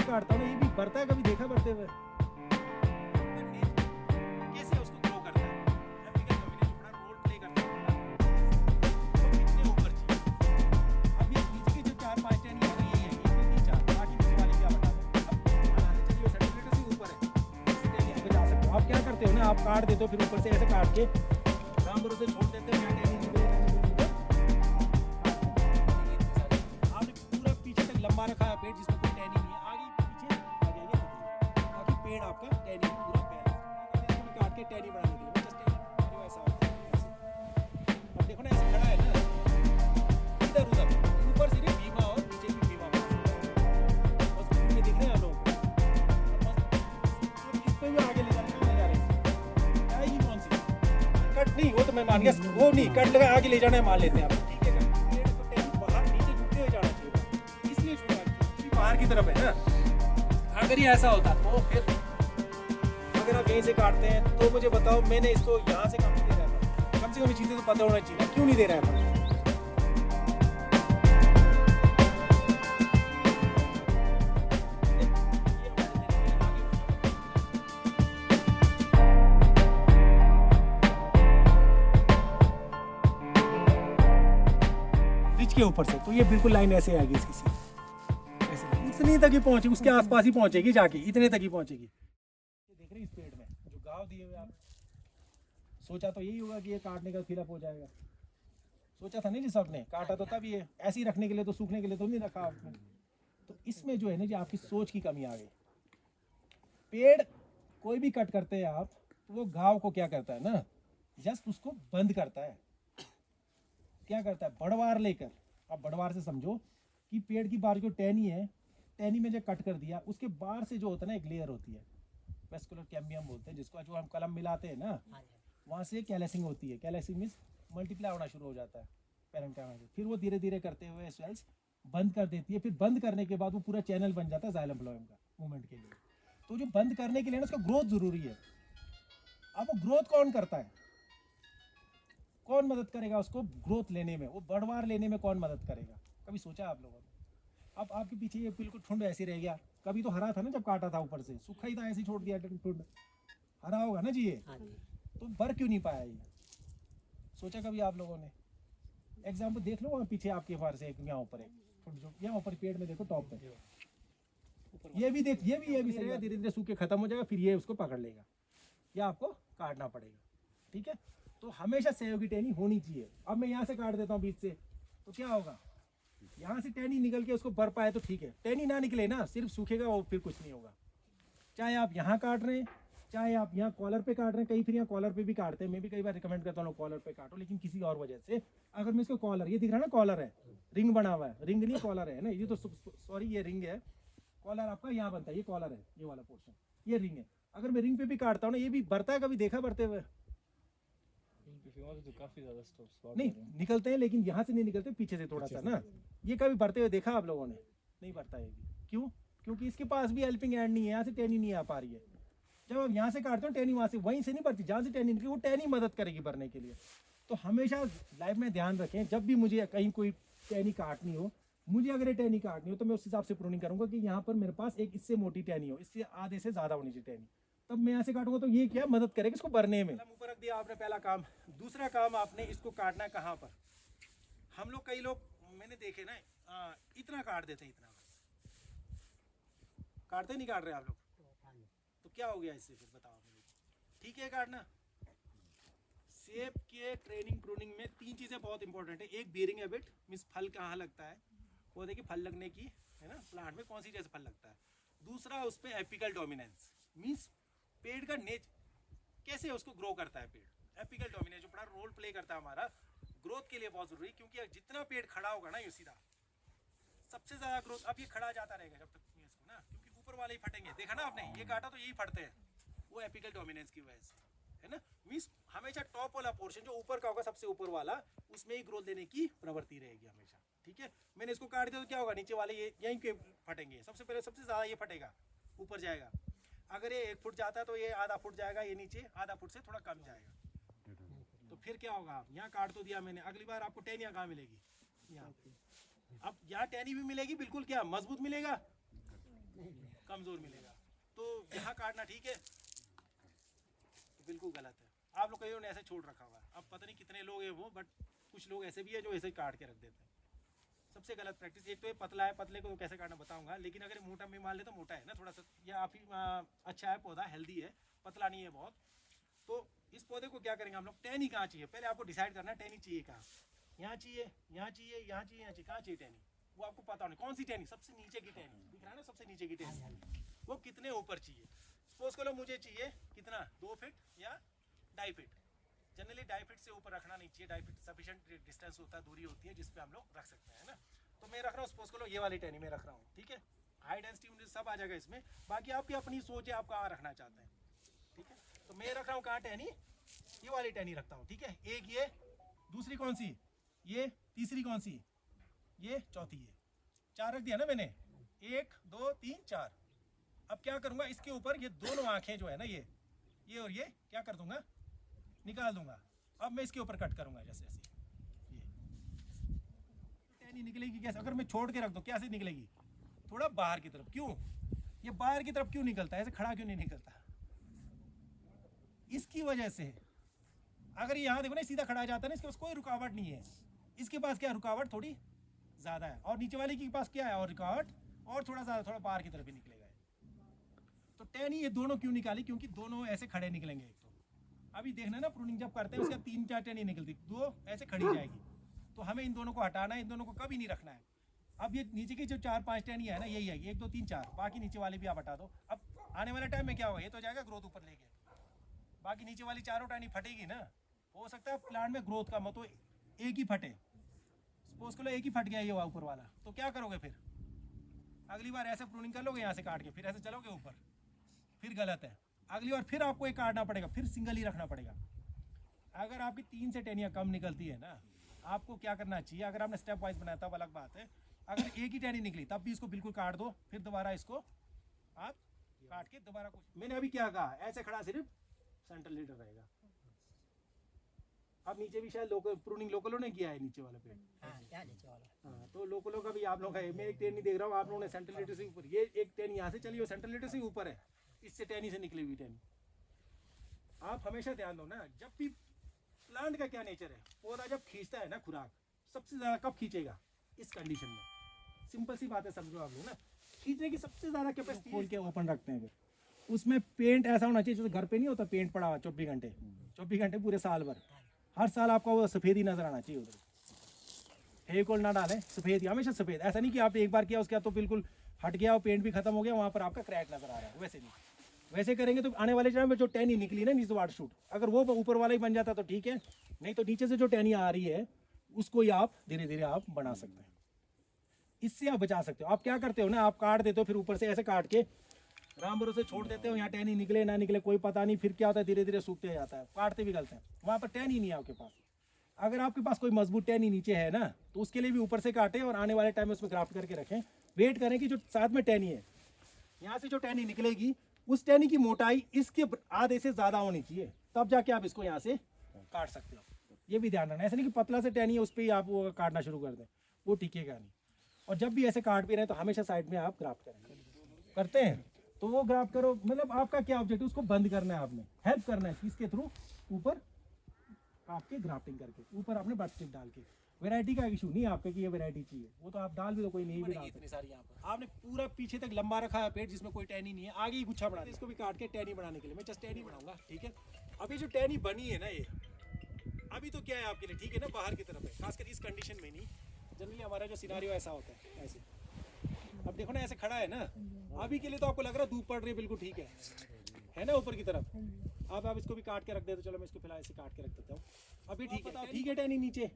काटता हूँ ना, ये भी बढ़ता है, कभी देखा बढ़ते हुए? कैसे उसको ग्रो करता है? एपिकल डोमिनेंस बड़ा रोल प्ले करता है तो कितने ऊपर चाहिए? अब ये नीचे की जो 4-5 टहनी है यही है, ये 3-4 बाकी नीचे वाली क्या बता दो। अब बनाने चलिए सेंटीमीटर से ऊपर है, इससे टहनी आगे जा सकते हो। आप क्या करते हो ना, आप काट देते हो, फिर ऊपर से ऐसे काट के राम भरोसे छोड़ देते हो, यहाँ टहनी लंबा रखा है पेड़ जिसमें कोई टहनी नहीं है, आगे पीछे आ जाएंगे ताकि पेड़ आपका टहनी पूरा बैलेंस काट के टहनी बढ़ाने के लिए जस्ट टहनी ऐसा होता है। अब देखो ना ऐसे खड़ा है ना, इधर उधर ऊपर सिर्फ बीमा और नीचे भी बीमा बस ये दिख रहे हैं आप लोग। इस पे भी आगे ले जाने का जा रहे हैं, आएगी कौन सी कट नहीं, वो तो मैं मान गया, वो नहीं कट लगा आगे ले जाना है, मान लेते हैं आप, ठीक है। पेड़ को टहनी बाहर नीचे झुकते हुए जाना चाहिए, बाहर की तरफ है ना। अगर ये ऐसा होता तो फिर अगर आप यहीं से काटते हैं तो मुझे बताओ, मैंने इसको यहाँ से कम नहीं दे रहा था, कम से कम चीजें तो पता होना चाहिए, क्यों नहीं दे रहा था? रिच के ऊपर से तो ये बिल्कुल लाइन ऐसे आएगी इसकी सीधी, इतनी तक ही पहुंचे, उसके आसपास ही पहुंचेगी जाके, इतने तक ही पहुंचेगी। ये देख रहे हैं इस पेड़ में जो घाव दिए हुए आप, सोचा तो यही होगा कि ये काटने का फिलअप हो जाएगा, सोचा था नहीं जिस आपने काटा तो तब ये ऐसे ही रखने के लिए, तो सूखने के लिए तो नहीं रखा आपने। तो इसमें जो है ना जी आपकी सोच की कमी आ गई। पेड़ कोई भी कट करते हैं आप तो वो घाव को क्या करता है ना, जस्ट उसको बंद करता है। क्या करता है, बड़वार लेकर, आप बड़वार से समझो कि पेड़ की बार जो टहनी है, टहनी में जब कट कर दिया उसके बाहर से जो होता है ना एक लेयर होती है, वेस्कुलर कैम्बियम बोलते हैं जिसको, जो हम कलम मिलाते हैं ना, वहाँ से कैलेसिंग होती है। कैलेसिंग मीन्स मल्टीप्लाई होना शुरू हो जाता है पैरेंकाइमा से, फिर वो धीरे धीरे करते हुए सेल्स बंद कर देती है। फिर बंद करने के बाद वो पूरा चैनल बन जाता है जाइलम फ्लोएम का मूवमेंट के लिए। तो जो बंद करने के लिए ना उसका ग्रोथ जरूरी है। अब वो ग्रोथ कौन करता है, कौन मदद करेगा उसको ग्रोथ लेने में, वो बढ़वार लेने में कौन मदद करेगा? कभी सोचा आप लोगों ने? अब आपके पीछे ये बिल्कुल ठुंड ऐसे रह गया, कभी तो हरा था ना जब काटा था, ऊपर से सूखा ही था, ऐसे छोड़ दिया ठुंड, हरा होगा ना जी ये, तो भर क्यों नहीं पाया ये? सोचा कभी आप लोगों ने? एग्जाम्पल देख लो वहाँ पीछे आपके बाहर से, एक यहाँ ऊपर है जो यहाँ ऊपर पेड़ में देखो टॉप पे, ये भी देख, ये भी सही है, धीरे धीरे सूख के खत्म हो जाएगा, फिर ये उसको पकड़ लेगा, या आपको काटना पड़ेगा, ठीक है। तो हमेशा सहयोगी टहनी होनी चाहिए। अब मैं यहाँ से काट देता हूँ बीच से, तो क्या होगा, यहाँ से टहनी निकल के उसको भर पाए तो ठीक है, टहनी ना निकले ना, सिर्फ सूखेगा वो, फिर कुछ नहीं होगा। चाहे आप यहाँ काट रहे हैं, चाहे आप यहाँ कॉलर पे काट रहे हैं, कहीं फिर यहाँ कॉलर पे भी काटते हैं, मैं भी कई बार रिकमेंड करता हूँ कॉलर पे काटो, लेकिन किसी और वजह से अगर मैं इसको कॉलर, ये दिख रहा है ना कॉलर है, रिंग बना हुआ है, रिंग नहीं कॉलर है ना, ये तो सॉरी ये रिंग है, कॉलर आपका यहाँ बनता है, ये कॉलर है, ये वाला पोर्शन ये रिंग है। अगर मैं रिंग पे भी काटता हूँ ना, ये भी बढ़ता है, कभी देखा बढ़ते हुए? तो काफी ज्यादा स्पॉट नहीं निकलते हैं, लेकिन यहाँ से नहीं निकलते, पीछे से थोड़ा सा ना, ये कभी बढ़ते हुए देखा आप लोगों ने? नहीं बढ़ता है। क्यों? क्योंकि इसके पास भी हेल्पिंग हैंड नहीं है, यहाँ से टहनी नहीं आ पा रही है। जब आप यहाँ से काटते हो टहनी वहाँ से, वहीं से नहीं बढ़ती, जहाँ से टहनी निकली वो टहनी मदद करेगी भरने के लिए। तो हमेशा लाइफ में ध्यान रखें, जब भी मुझे कहीं कोई टहनी काटनी हो, मुझे अगर ये टहनी काटनी हो तो मैं उस हिसाब से प्रूनिंग करूंगा कि यहाँ पर मेरे पास एक इससे मोटी टहनी हो, इससे आधे से ज़्यादा होनी चाहिए टहनी, तब मैं यहाँ से काटूंगा तो ये क्या मदद करेगा इसको भरने में। ऊपर रख दिया आपने पहला काम। दूसरा काम आपने इसको काटना है कहाँ पर? हम लोग, कई लोग मैंने देखे ना, इतना काट देते हैं, इतना बस काटते नहीं, काट रहे आप लोग तो क्या हो गया इससे? फिर बताओ मुझे, ठीक है काटना? सेब के ट्रेनिंग प्रूनिंग में 3 चीज़ें बहुत इंपॉर्टेंट है। एक बेयरिंग हैबिट, मीन्स फल कहाँ लगता है, वो देखिए फल लगने की है ना, प्लांट में कौन सी जैसे फल लगता है। दूसरा उस पर एपिकल डोमिनेंस, मीन्स पेड़ का कैसे उसको ग्रो करता है पेड़। एपिकल डोमिनेंस जो बड़ा रोल प्ले करता है हमारा ग्रोथ के लिए, बहुत जरूरी, क्योंकि जितना पेड़ खड़ा होगा ना, ये सीधा सबसे ज्यादा ग्रोथ। अब ये खड़ा जाता रहेगा जब तक इसको ना, क्योंकि ऊपर वाले ही फटेंगे, देखा ना आपने, ये काटा तो यही फटते हैं, वो एपिकल डोमिनेंस की वजह से है ना। मीन्स हमेशा टॉप वाला पोर्शन जो ऊपर का होगा, सबसे ऊपर वाला, उसमें ही ग्रोथ देने की प्रवृत्ति रहेगी हमेशा, ठीक है। मैंने इसको काट दिया तो क्या होगा, नीचे वाले ये यहीं के फटेंगे, सबसे पहले सबसे ज्यादा ये फटेगा, ऊपर जाएगा। अगर ये 1 फुट जाता है तो ये आधा फुट जाएगा, ये नीचे आधा फुट से थोड़ा कम जाएगा। तो फिर क्या होगा, यहाँ काट तो दिया मैंने, अगली बार आपको टहनियाँ कहाँ मिलेगी, यहाँ। अब यहाँ टहनी भी मिलेगी, बिल्कुल क्या मजबूत मिलेगा, कमज़ोर मिलेगा। तो यहाँ काटना ठीक है, तो बिल्कुल गलत है। आप लोग कई ने ऐसे छोड़ रखा हुआ है। अब पता नहीं कितने लोग हैं वो, बट कुछ लोग ऐसे भी है जो ऐसे काट के रख देते हैं। सबसे गलत प्रैक्टिस। एक तो ये पतला है, पतले को तो कैसे काटना बताऊंगा, लेकिन अगर मोटा में मान ले तो मोटा है ना थोड़ा सा, ये आप ही अच्छा है, पौधा हेल्दी है, पतला नहीं है बहुत। तो इस पौधे को क्या करेंगे हम लोग, टहनी कहाँ चाहिए पहले आपको डिसाइड करना है। टहनी चाहिए कहाँ, यहाँ चाहिए, यहाँ चाहिए, यहाँ चाहिए, यहाँ चाहिए, कहाँ चाहिए टहनी, वो आपको पता होना। कौन सी टहनी, सबसे नीचे की टहनी दिख रहा है ना, सबसे नीचे की टहनी, वो कितने ऊपर चाहिए। सपोज करो मुझे चाहिए कितना, 2 फीट या 2.5 फीट। जनरली 2.5 फीट से ऊपर रखना नहीं चाहिए। 2.5 फीट सफिशिएंट डिस्टेंस होता है, दूरी होती है जिस पे हम लोग रख सकते हैं ना। तो मैं रख रहा हूँ, सपोज करो ये वाली टहनी में रख रहा हूँ, ठीक है। हाई डेंसिटी मुझे सब आ जाएगा इसमें, बाकी आपकी अपनी सोच है आप कहाँ रखना चाहते हैं, ठीक है। तो मैं रख रहा हूँ कहाँ टहनी, ये वाली टहनी रखता हूँ, ठीक है। एक ये, दूसरी कौन सी ये, तीसरी कौन सी ये, चौथी ये, 4 रख दिया ना मैंने, 1 2 3 4। अब क्या करूँगा, इसके ऊपर ये दोनों आँखें जो है ना, ये और ये क्या कर दूंगा, निकाल दूंगा। अब मैं इसके ऊपर कट करूंगा जैसे ऐसे, ये टहनी निकलेगी कैसे, अगर मैं छोड़ के रख दूं कैसे निकलेगी, थोड़ा बाहर की तरफ। क्यों ये बाहर की तरफ क्यों निकलता है, ऐसे खड़ा क्यों नहीं निकलता, इसकी वजह से। अगर यहाँ देखो ना सीधा खड़ा जाता है ना, इसके पास कोई रुकावट नहीं है, इसके पास क्या रुकावट थोड़ी ज़्यादा है, और नीचे वाले के पास क्या है और रुकावट और थोड़ा ज़्यादा, थोड़ा बाहर की तरफ ही निकलेगा। तो टहनी ये दोनों क्यों निकाली, क्योंकि दोनों ऐसे खड़े निकलेंगे। एक तो अभी देखना ना प्रूनिंग जब करते हैं उसके 3-4 टहनी निकलती, 2 ऐसे खड़ी जाएगी। तो हमें इन दोनों को हटाना है, इन दोनों को कभी नहीं रखना है। अब ये नीचे की जो 4-5 टहनी है ना, यही है 1 2 3 4, बाकी नीचे वाले भी आप हटा दो। अब आने वाले टाइम में क्या होगा, ये तो जाएगा ग्रोथ ऊपर लेके, बाकी नीचे वाली चारों टहनी फटेगी ना। हो सकता है प्लांट में ग्रोथ कम हो तो एक ही फटे, सपोज करो एक ही फट गया ये ऊपर वाला, तो क्या करोगे फिर, अगली बार ऐसे प्रूनिंग कर लोगे यहाँ से काट के, फिर ऐसे चलोगे ऊपर, फिर गलत है। अगली बार फिर आपको एक काटना पड़ेगा, फिर सिंगल ही रखना पड़ेगा। अगर आपकी 3 से टहनियाँ कम निकलती है ना, आपको क्या करना चाहिए, अगर आपने स्टेप वाइज बनाया तब अलग बात है। अगर एक ही टहनी निकली तब भी इसको बिल्कुल काट दो, फिर दोबारा इसको आप काट के दोबारा कुछ। मैंने अभी क्या कहा, ऐसे खड़ा सिर्फ सेंट्रल लीडर रहेगा। अब नीचे भी शायद लोकल प्रूनिंग लोकलों ने किया है नीचे वाला पेड़, हाँ तो लोकलों का भी आप लोग है। मैं एक टहनी देख रहा हूँ आप लोगों ने सेंट्रल लीडर से ऊपर, ये एक टहनी यहाँ से चली और सेंट्रल लीडर से ऊपर है, इससे टहनी से निकली हुई टहनी। आप हमेशा ध्यान दो ना, जब भी प्लांट का क्या नेचर है, पौधा जब खींचता है ना खुराक, सबसे ज़्यादा कब खींचेगा, इस कंडीशन में। सिंपल सी बात है, समझो आप लोग ना, खींचने की सबसे ज़्यादा कैपेसिटी। खोल के ओपन रखते हैं, फिर उसमें पेंट ऐसा होना चाहिए जैसे घर पे नहीं होता पेंट पड़ा हुआ 24 घंटे, 24 घंटे पूरे साल भर, हर साल आपको वो सफ़ेद ही नजर आना चाहिए। उधर फेविकोल ना डालें, सफ़ेद ही हमेशा सफ़ेद। ऐसा नहीं कि आप एक बार किया उसके बाद तो बिल्कुल हट गया और पेंट भी खत्म हो गया, वहाँ पर आपका क्रैक नजर आ रहा है, वैसे नहीं। वैसे करेंगे तो आने वाले टाइम में जो टहनी निकली ना नीचे वाटर शूट, अगर वो ऊपर वाला ही बन जाता तो ठीक है, नहीं तो नीचे से जो टहनी आ रही है उसको ही आप धीरे धीरे आप बना सकते हैं, इससे आप बचा सकते हो। आप क्या करते हो ना, आप काट देते हो, फिर ऊपर से ऐसे काट के राम भरोसे छोड़ देते हो, यहाँ टहनी निकले ना निकले कोई पता नहीं, फिर क्या होता है धीरे धीरे सूखते जाता है, काटते भी गलते हैं, वहाँ पर टहनी नहीं है आपके पास। अगर आपके पास कोई मजबूत टहनी नीचे है ना, तो उसके लिए भी ऊपर से काटें और आने वाले टाइम में उसमें ग्राफ्ट करके रखें। वेट करें कि जो साथ में टहनी है, यहाँ से जो टहनी निकलेगी उस टहनी की मोटाई इसके आधे से ज़्यादा होनी चाहिए, तब जाके आप इसको यहाँ से काट सकते हो। ये भी ध्यान रखना, ऐसा नहीं कि पतला से टहनी है उस पर ही आप वो काटना शुरू कर दें, वो टिकेगा नहीं। और जब भी ऐसे काट भी रहे तो हमेशा साइड में आप ग्राफ्ट करें, करते हैं तो वो ग्राफ्ट करो। मतलब आपका क्या ऑब्जेक्टिव, उसको बंद करना है, आपने हेल्प करना है किसके थ्रू, ऊपर आपके ग्राफ्टिंग करके, ऊपर आपने बट स्टिक डाल के। वैरायटी का इशू नहीं आपका कि ये वैरायटी चाहिए, वो तो आप डाल भी तो कोई नहीं भी डाल। इतनी सारी यहाँ पर आपने पूरा पीछे तक लंबा रखा है पेड़ जिसमें कोई टहनी नहीं है, आगे ही गुच्छा बना, इसको भी काट के टहनी बनाने के लिए मैं जस्ट टहनी बनाऊंगा, ठीक है। अभी जो टहनी बनी है ना, ये अभी तो क्या है आपके लिए, ठीक है ना, बाहर की तरफ है, खासकर इस कंडीशन में नहीं। जनरली हमारा जो सिनारियो ऐसा होता है ऐसे, अब देखो ना ऐसे खड़ा है ना, अभी के लिए तो आपको लग रहा है धूप पड़ रही है, बिल्कुल ठीक है ना, ऊपर की तरफ। अब आप इसको भी काट के रख दे, तो चलो मैं इसको फिलहाल ऐसे काट के रख देता हूँ। अभी ठीक है, ठीक है टहनी नीचे,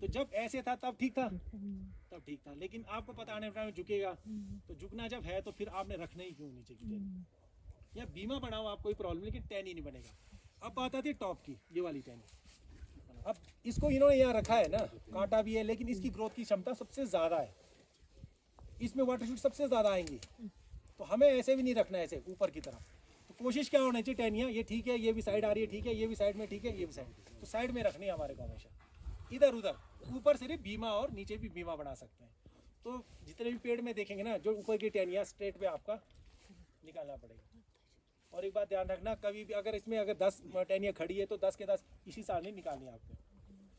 तो जब ऐसे था तब ठीक था, तब ठीक था, लेकिन आपको पता आने टाइम झुकेगा, तो झुकना जब है तो फिर आपने रखना ही क्यों नीचे की टहनी, या बीमा बनाओ आप कोई प्रॉब्लम, लेकिन टहनी नहीं बनेगा। अब बात आती है टॉप की, ये वाली टहनी। अब इसको इन्होंने यहाँ रखा है ना, काटा भी है, लेकिन इसकी ग्रोथ की क्षमता सबसे ज़्यादा है, इसमें वाटर शूट सबसे ज़्यादा आएंगी, तो हमें ऐसे भी नहीं रखना है ऐसे ऊपर की तरफ। तो कोशिश क्या होनी चाहिए, टहनियाँ ये ठीक है, ये भी साइड आ रही है ठीक है, ये भी साइड में ठीक है, ये भी साइड, तो साइड में रखनी है हमारे को हमेशा, इधर उधर। ऊपर सिर्फ बीमा और नीचे भी बीमा बना सकते हैं। तो जितने भी पेड़ में देखेंगे ना, जो ऊपर की टहनियाँ स्ट्रेट पे आपका निकालना पड़ेगा। और एक बात ध्यान रखना, कभी भी अगर इसमें अगर 10 टहनियाँ खड़ी है तो 10 के 10 इसी साल नहीं निकालनी है आपको।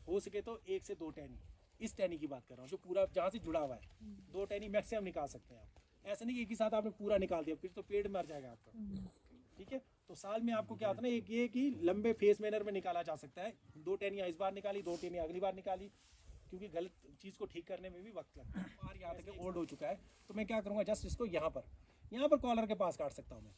हो सके तो 1 से 2 टहनी, इस टहनी की बात कर रहा हूँ जो पूरा जहाँ से जुड़ा हुआ है, 2 टहनी मैक्सिमम निकाल सकते हैं आप। ऐसा नहीं कि एक ही साथ आपने पूरा निकाल दिया, फिर तो पेड़ मर जाएगा आपका। ठीक है, तो साल में आपको क्या होता है ना, एक ये कि लंबे फेस मैनर में निकाला जा सकता है। 2 टहनियाँ इस बार निकाली, 2 टहनियाँ अगली बार निकाली, क्योंकि गलत चीज़ को ठीक करने में भी वक्त लगता है। बार यहाँ तक ओल्ड हो चुका है, तो मैं क्या करूँगा, जस्ट इसको यहाँ पर कॉलर के पास काट सकता हूँ मैं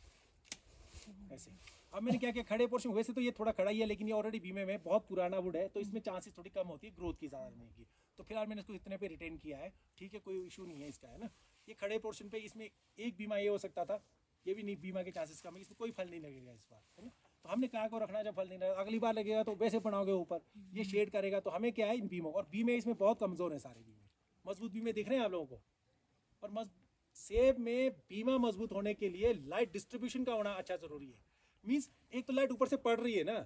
ऐसे। अब मैंने क्या किया, खड़े पोर्शन, वैसे तो ये थोड़ा खड़ा ही है, लेकिन ये ऑलरेडी बीमे में बहुत पुराना वुड है, तो इसमें चांसेस थोड़ी कम होती है ग्रोथ की, ज़्यादा नहीं की। तो फिलहाल मैंने इसको इतने पे रिटेन किया है, ठीक है, कोई इशू नहीं है इसका, है ना। ये खड़े पोर्शन पे इसमें एक बीमा ये हो सकता था, ये भी नहीं, बीमा के चांसेस कम है, इसमें कोई फल नहीं लगेगा इस बार, है ना। तो हमने कहा को रखना, जब फल नहीं लगेगा अगली बार लगेगा तो वैसे बनाओगे ऊपर, ये शेड करेगा। तो हमें क्या है इन बीमों, और बीमे इसमें बहुत कमज़ोर है सारे बीमे, मजबूत बीमे दिख रहे हैं आप लोगों को। और सेब में बीमा मजबूत होने के लिए लाइट डिस्ट्रीब्यूशन का होना अच्छा जरूरी है। मीन्स एक तो लाइट ऊपर से पड़ रही है ना,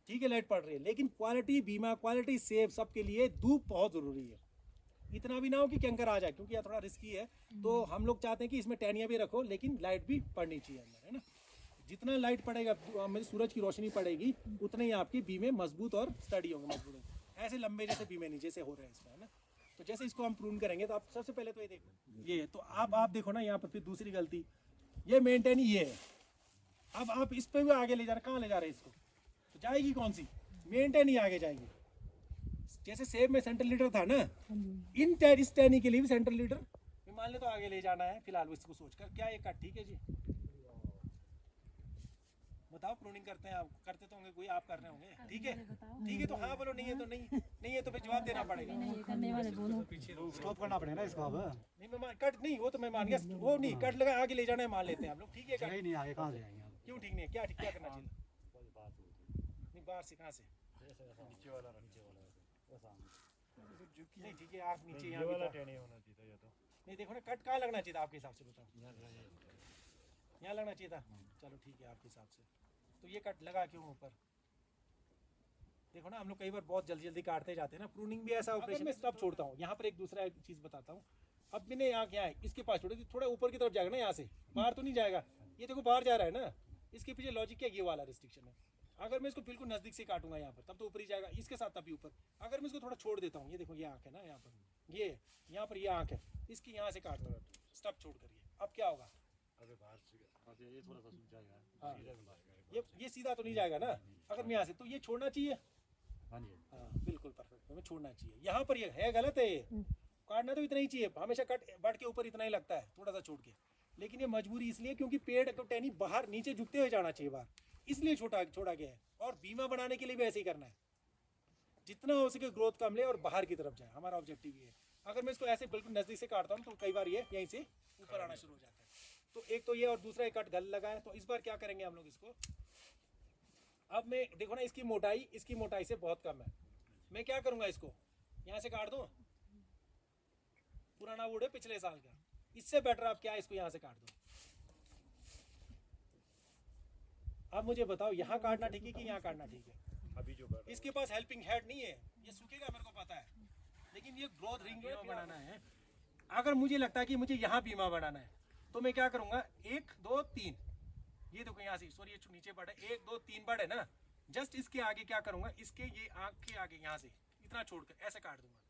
ठीक है, लाइट पड़ रही है, लेकिन क्वालिटी बीमा, क्वालिटी सेब सबके लिए धूप बहुत ज़रूरी है। इतना भी ना हो कि कैंकर आ जाए, क्योंकि यह थोड़ा रिस्की है। तो हम लोग चाहते हैं कि इसमें टहनियाँ भी रखो, लेकिन लाइट भी पड़नी चाहिए अंदर, है ना। जितना लाइट पड़ेगा, मेरी सूरज की रोशनी पड़ेगी, उतने ही आपकी बीमे मजबूत और स्टडी होंगे, मजबूत होंगे। ऐसे लंबे जैसे बीमे नहीं जैसे हो रहे हैं इसमें, है ना। तो जैसे इसको हम प्रून करेंगे, तो आप सबसे पहले तो ये देखो, ये तो आप देखो ना, यहाँ पर फिर दूसरी गलती, ये मेंटेन ये है। अब आप इस पे भी आगे ले जा रहे, कहाँ ले जा रहे हैं इसको, तो जाएगी कौन सी, मेंटेन ही आगे जाएगी। जैसे सेब में सेंट्रल लीडर था ना, इस टहनी के लिए भी सेंट्रल लीडर मान ले तो आगे ले जाना है फिलहाल इसको सोचकर। क्या ये कट ठीक है जी, बताओ। प्रूनिंग करते हैं आप, करते तो होंगे कोई, आप कर रहे होंगे, ठीक है, ठीक है, तो हाँ बोलो, नहीं है तो नहीं, नहीं है तो फिर जवाब देना पड़ेगा, स्टॉप करना पड़ेगा ना इसको। अब नहीं मैं कट नहीं, वो तो मैं मान गया, वो नहीं कट लगा, आगे ले जाना है, मान लेते हैं हम लोग, ठीक है। जगह ही नहीं, आगे कहाँ से जाएंगे? क्यों ठीक नहीं है, क्या ठीक, क्या करना चाहिए, नहीं बाहर से, कहाँ से, नीचे वाला नहीं ठीक है, आप नीचे यहाँ वाला टेढ़े होना चाहिए या तो नहीं, देखो ना कट कहाँ लगना चाहिए था आपके हिसाब से, बताओ। यहाँ लगना चाहिए था, चलो ठीक है आपके हिसाब से। तो ये कट लगा क्यों ऊपर, देखो ना, हम लोग कई बार बहुत जल्दी जल्दी काटते जाते हैं ना। प्रूनिंग भी ऐसा ऑपरेशन, मैं स्टॉप छोड़ता हूँ यहाँ पर। एक दूसरा चीज़ बताता हूँ, अब मैंने यहाँ क्या है, इसके पास छोड़े, थोड़ा ऊपर की तरफ जाएगा ना, यहाँ से बाहर तो नहीं जाएगा, ये देखो बाहर जा रहा है ना। इसके पीछे लॉजिक क्या, ये वाला रिस्ट्रिक्शन है। अगर मैं इसको बिल्कुल नज़दीक से काटूंगा यहाँ पर, तब तो ऊपर ही जाएगा, इसके साथ तभी ऊपर। अगर मैं इसको थोड़ा छोड़ देता हूँ, ये देखो ये आँख है ना यहाँ पर, ये यहाँ पर ये आँख है, इसकी यहाँ से काटता हूँ स्टॉप छोड़ करिए, अब क्या होगा, अबे बाहर से ये थोड़ा सा सूख जाएगा। हाँ, ये सीधा तो नहीं जाएगा ना, अगर मैं यहाँ से, तो ये छोड़ना चाहिए। हाँ जी, हाँ बिल्कुल परफेक्ट, हमें छोड़ना चाहिए। यहाँ पर ये है गलत है, ये काटना तो इतना ही चाहिए, हमेशा कट बढ़ के ऊपर इतना ही लगता है, थोड़ा सा छोड़ के। लेकिन ये मजबूरी इसलिए क्योंकि पेड़ को टहनी बाहर नीचे झुकते हुए जाना चाहिए बाहर, इसलिए छोड़ा गया है। और बीमा बनाने के लिए भी ऐसे ही करना है, जितना हो सके ग्रोथ कम ले और बाहर की तरफ जाए, हमारा ऑब्जेक्टिव ये है। अगर मैं इसको ऐसे बिल्कुल नज़दीक से काटता हूँ तो कई बार ये यहीं से ऊपर आना शुरू हो जाता है। तो एक तो ये, और दूसरा एक कट गल लगा है। तो इस बार क्या करेंगे हम लोग इसको, अब मैं देखो ना, इसकी मोटाई से बहुत कम है। मैं क्या करूँगा, इसको यहाँ से काट दूँ, पुराना वुड है पिछले साल का, इससे बेटर आप क्या इसको यहाँ से काट दो। अब मुझे बताओ, यहाँ काटना ठीक है कि यहाँ काटना ठीक है। अभी जो इसके पास हेल्पिंग हेड नहीं है, ये सूखेगा मेरे को पता है, लेकिन ये ग्रोथ रिंग बनाना है। अगर मुझे लगता है कि मुझे यहाँ बीमा बनाना है, तो मैं क्या करूँगा, 1 2 3, ये देखो यहाँ से, सॉरी ये नीचे बढ़ है, 1 2 3 बढ़ है ना, जस्ट इसके आगे क्या करूँगा, इसके ये आँख के आगे यहाँ से इतना छोड़कर ऐसे काट दूंगा।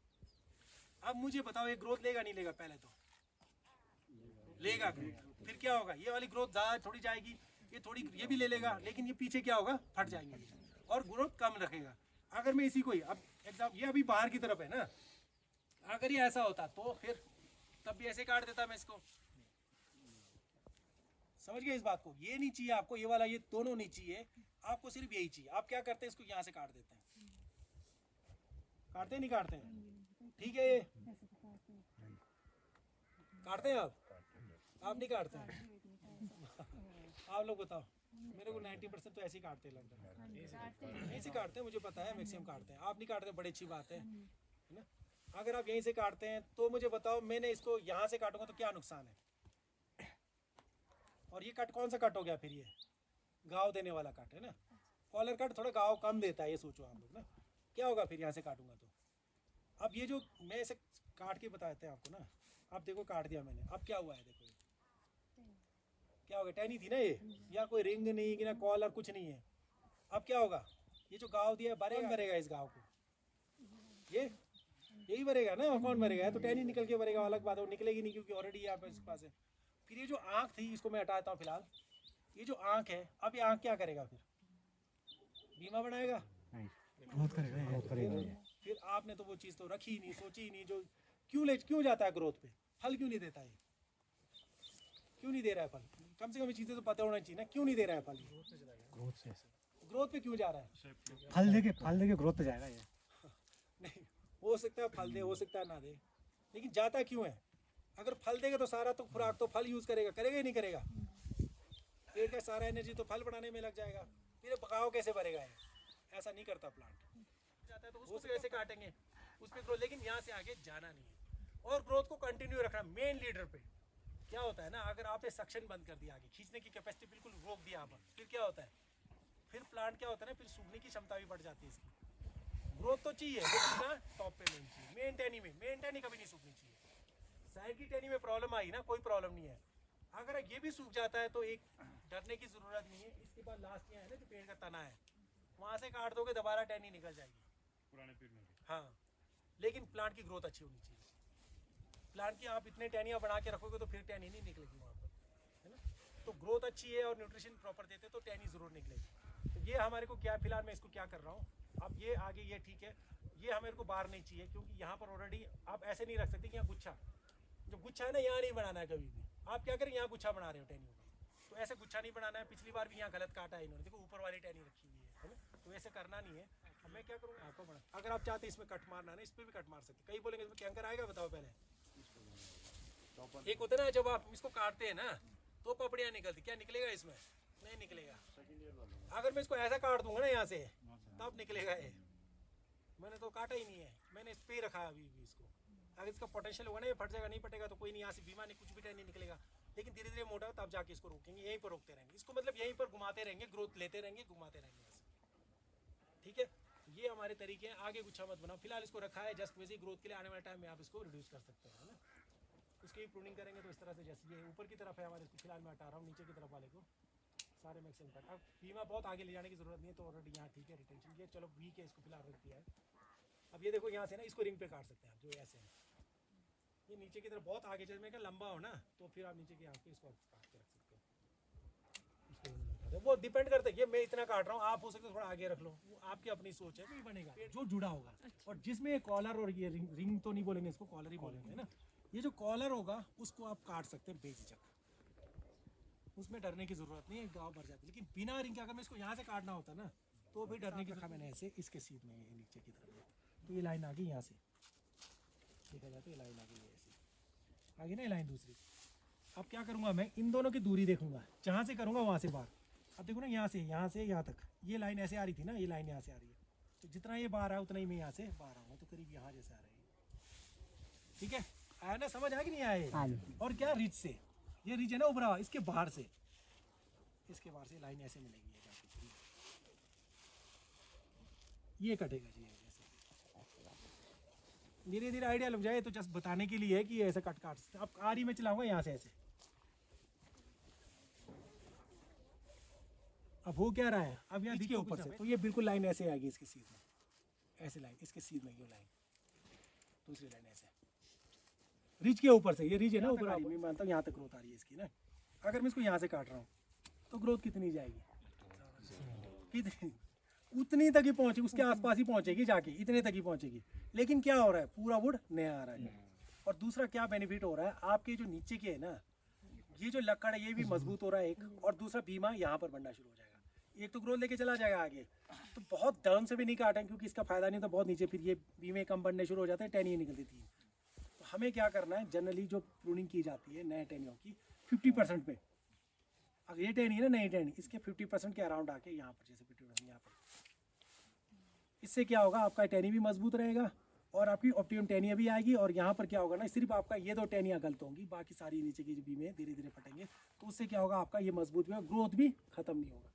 अब मुझे बताओ ये ग्रोथ लेगा नहीं लेगा, पहले तो लेगा, फिर क्या होगा, ये वाली ग्रोथ ज़्यादा थोड़ी जाएगी, ये थोड़ी ये भी ले लेगा, लेकिन ये पीछे क्या होगा, फट जाएंगे और ग्रोथ कम रखेगा। अगर मैं इसी को ही, अब एग्जाम ये अभी बाहर की तरफ है ना, अगर ये ऐसा होता तो फिर तब भी ऐसे काट देता मैं इसको। समझ गए इस बात को, ये नहीं चाहिए आपको, ये वाला, ये दोनों नहीं चाहिए आपको, सिर्फ यही चाहिए। आप क्या करते हैं, इसको यहाँ से काट देते हैं, काटते नहीं काटते हैं, ठीक है, ये काटते हैं आप नहीं काटते हैं आप लोग बताओ, मेरे को 90% तो ऐसे ही काटते हैं लगभग, ऐसे काटते हैं, मुझे पता है मैक्सिमम काटते हैं। आप नहीं काटते, बड़ी अच्छी बात है ना। अगर आप यहीं से काटते हैं तो मुझे बताओ, मैंने इसको यहाँ से काटूंगा तो क्या नुकसान है। और ये कट कौन सा कट हो गया, फिर ये घाव देने वाला कट है ना। कॉलर कट थोड़ा घाव कम देता है, ये सोचो आप लोग ना, क्या होगा फिर यहाँ से काटूंगा तो। अब ये जो मैं इसे काट के बताते हैं आपको ना, अब देखो काट दिया मैंने, अब क्या हुआ है, देखो क्या होगा, टहनी थी ना ये, या कोई रिंग नहीं कि ना कॉलर कुछ नहीं है। अब क्या होगा, ये जो गाँव दिया भरेगा, भरेगा इस गाँव को, ये यही भरेगा ना, और कौन भरेगा, तो टहनी निकल के भरेगा, अलग बात है, वो निकलेगी नहीं क्योंकि ऑलरेडी यहाँ पे इसके पास है। फिर ये जो आँख थी इसको मैं हटाता हूँ फिलहाल, ये जो आँख है, अब ये आँख क्या करेगा, फिर बीमा बनाएगा, ग्रोथ करेगा। फिर आपने तो वो चीज़ तो रखी ही नहीं, सोची ही नहीं, जो क्यों जाता है ग्रोथ पे, फल क्यों नहीं देता है, क्यों नहीं दे रहा है फल, कम से कम ये चीज़ें तो पता होना चाहिए ना, क्यों नहीं दे रहा है फल, ग्रोथ पे क्यों जा रहा है, फल देके ग्रोथ पे जाएगा ये। नहीं हो सकता है फल दे, हो सकता है ना दे, लेकिन जाता क्यों है, अगर फल देगा तो सारा तो खुराक तो फल यूज़ करेगा, करेगा ही नहीं करेगा, पेड़ का सारा एनर्जी तो फल बनाने में लग जाएगा, फिर पकाओ कैसे भरेगा ये, ऐसा नहीं करता प्लांट, जाता है तो उसको भी ऐसे काटेंगे, उसमें ग्रोथ, लेकिन यहाँ से आगे जाना नहीं है, और ग्रोथ को कंटिन्यू रखना। मेन लीडर पे क्या होता है ना, अगर आपने सक्शन बंद कर दिया, आगे खींचने की कैपेसिटी बिल्कुल रोक दिया यहाँ पर, फिर क्या होता है, फिर प्लांट क्या होता है ना, फिर सूखने की क्षमता भी बढ़ जाती है इसकी। ग्रोथ तो चाहिए लेकिन टॉप पे नहीं चाहिए, मेन टहनी कभी नहीं सूखनी चाहिए। साइड की टहनी में प्रॉब्लम आई ना, कोई प्रॉब्लम नहीं है, अगर ये भी सूख जाता है तो एक डरने की जरूरत नहीं है। इसके बाद लास्ट यहाँ है ना, जो पेड़ का तना है, वहाँ से काट दोगे दोबारा टहनी निकल जाएगी पुराने पेड़ में। हाँ, लेकिन प्लांट की ग्रोथ अच्छी होनी चाहिए। प्लांट की आप इतने टहनियाँ बना के रखोगे तो फिर टहनी नहीं निकलेगी वहाँ पर, है ना। तो ग्रोथ अच्छी है और न्यूट्रिशन प्रॉपर देते तो टहनी ज़रूर निकलेगी। तो ये हमारे को क्या, फिलहाल मैं इसको क्या कर रहा हूँ, अब ये आगे ये ठीक है, ये हमारे को बाहर नहीं चाहिए क्योंकि यहाँ पर ऑलरेडी आप ऐसे नहीं रख सकते कि यहाँ गुच्छा, जो गुच्छा है ना यहाँ नहीं बनाना है कभी भी। आप क्या करें, यहाँ गुच्छा बना रहे हो टहनियों का, तो ऐसे गुच्छा नहीं बनाना है। पिछली बार भी यहाँ गलत काटा है इन्होंने, देखो ऊपर वाली टहनी रखी हुई है ना, तो ऐसे करना नहीं है। अब मैं क्या करूँगा, आपको बना, अगर आप चाहते इसमें कट मारना ना, इस पर भी कट मार सकते। कई बोलेंगे इसमें कैंकर आएगा, बताओ पहले। एक होता है ना, जब आप इसको काटते हैं ना तो पपड़ियाँ निकलती, क्या निकलेगा इसमें, नहीं निकलेगा। अगर मैं इसको ऐसा काट दूंगा ना यहाँ से, तब निकलेगा ये। मैंने तो काटा ही नहीं है, मैंने इस पे ही रखा है अभी भी इसको। अगर इसका पोटेंशियल होगा ना, ये फट जाएगा, नहीं फटेगा तो कोई नहीं, यहाँ से बीमा नहीं, कुछ भी नहीं निकलेगा। लेकिन धीरे धीरे मोटा तब जाके इसको रोकेंगे, यहीं पर रोकते रहेंगे इसको, मतलब यहीं पर घुमाते रहेंगे, ग्रोथ लेते रहेंगे, घुमाते रहेंगे बस। ठीक है, ये हमारे तरीके हैं। आगे गुच्छा मत बनाओ, फिलहाल इसको रखा है जस्ट वैसे ग्रोथ के लिए। आने वाले टाइम में आप इसको रिड्यूस कर सकते हैं, है ना। इसकी प्रूनिंग करेंगे तो इस तरह से, जैसे ये ऊपर की तरफ है हमारे, इसको फिलहाल मैं हटा रहा हूँ, नीचे की तरफ वाले को सारे मैक्सिमम कट। अब बीमा बहुत आगे ले जाने की जरूरत नहीं है, तो ऑलरेडी यहाँ ठीक है, रिटेंशन ये चलो वीक है, इसको फिलहाल रख दिया है। अब ये देखो यहाँ से ना इसको रिंग पे काट सकते हैं आप, जो ऐसे है ये नीचे की तरफ बहुत आगे, जैसे मैं क्या लंबा हो ना, तो फिर आप नीचे की यहाँ पे इसको काट के रख सकते हो। वो डिपेंड करता है, ये मैं इतना काट रहा हूँ, आप हो सकते थोड़ा आगे रख लो, वो आपकी अपनी सोच है, नहीं बनेगा जो जुड़ा होगा। और जिसमें कॉलर और ये रिंग तो नहीं बोलेंगे, इसको कॉलर ही बोलेंगे ना। ये जो कॉलर होगा उसको आप काट सकते हैं बेझिझक, उसमें डरने की जरूरत नहीं है, गाँव भर जाती है। लेकिन बिना रिंग के अगर मैं इसको यहाँ से काटना होता ना, तो भी डरने की जरूरत। मैंने ऐसे इसके सीध में नीचे की तरफ, तो ये लाइन आ गई यहाँ से, देखा जाए तो ये लाइन आ गई ऐसे, आगे ना ये लाइन दूसरी। अब क्या करूँगा, मैं इन दोनों की दूरी देखूंगा, जहाँ से करूँगा वहाँ से बाहर। अब देखो ना, यहाँ से यहाँ तक ये लाइन ऐसे आ रही थी ना, ये लाइन यहाँ से आ रही है, तो जितना ये बाहर है उतना ही मैं यहाँ से बाहर आऊँगा, तो करीब यहाँ जैसे आ रही है। ठीक है, आया ना, समझ आया कि नहीं आया। और क्या रिज से, ये रिज है ना उभरा, इसके बाहर से, इसके बाहर से लाइन ऐसे मिलेगी, ये कटेगा जी ऐसे। धीरे धीरे आइडिया लग जाए, तो जस्ट बताने के लिए है कि ऐसे कट काट सकते। अब आरी में चलाऊंगा यहाँ से ऐसे। अब हो क्या रहा है, अब यहाँ देखिए ऊपर से, तो ये बिल्कुल लाइन ऐसे आएगी इसके सीध में, ऐसे लाइन इसके सीध में, ये लाइन दूसरी लाइन ऐसे रिज के ऊपर से, ये रिज है ना ऊपर आ रही है, मैं मानता हूँ यहाँ तक ग्रोथ आ रही है इसकी ना। अगर मैं इसको यहाँ से काट रहा हूँ तो ग्रोथ कितनी जाएगी, कितनी, उतनी तक ही पहुँचे, उसके आसपास ही पहुँचेगी जाके, इतने तक ही पहुँचेगी। लेकिन क्या हो रहा है, पूरा वुड नया आ रहा है। और दूसरा क्या बेनिफिट हो रहा है, आपके जो नीचे के है ना, ये जो लकड़ है ये भी मजबूत हो रहा है एक, और दूसरा बीमा यहाँ पर बनना शुरू हो जाएगा। एक तो ग्रोथ लेके चला जाएगा आगे, तो बहुत डाउन से भी नहीं काटें क्योंकि इसका फायदा नहीं, तो बहुत नीचे फिर ये बीमे कम बनने शुरू हो जाते हैं, टहनियाँ निकलती थी। तो हमें क्या करना है, जनरली जो प्रूनिंग की जाती है नए टहनियों की 50% पे, अगर ये टहनी है ना नई टहनी, इसके 50% के अराउंड आके यहाँ पर, जैसे 50% यहाँ पर, इससे क्या होगा, आपका टहनी भी मजबूत रहेगा और आपकी ऑप्टिमम टहनियाँ भी आएगी। और यहाँ पर क्या होगा ना, सिर्फ आपका ये दो टहनियाँ गलत होंगी, बाकी सारी नीचे की जो बीमें धीरे धीरे फटेंगे, तो उससे क्या होगा, आपका ये मजबूत भी, ग्रोथ भी खत्म नहीं होगा।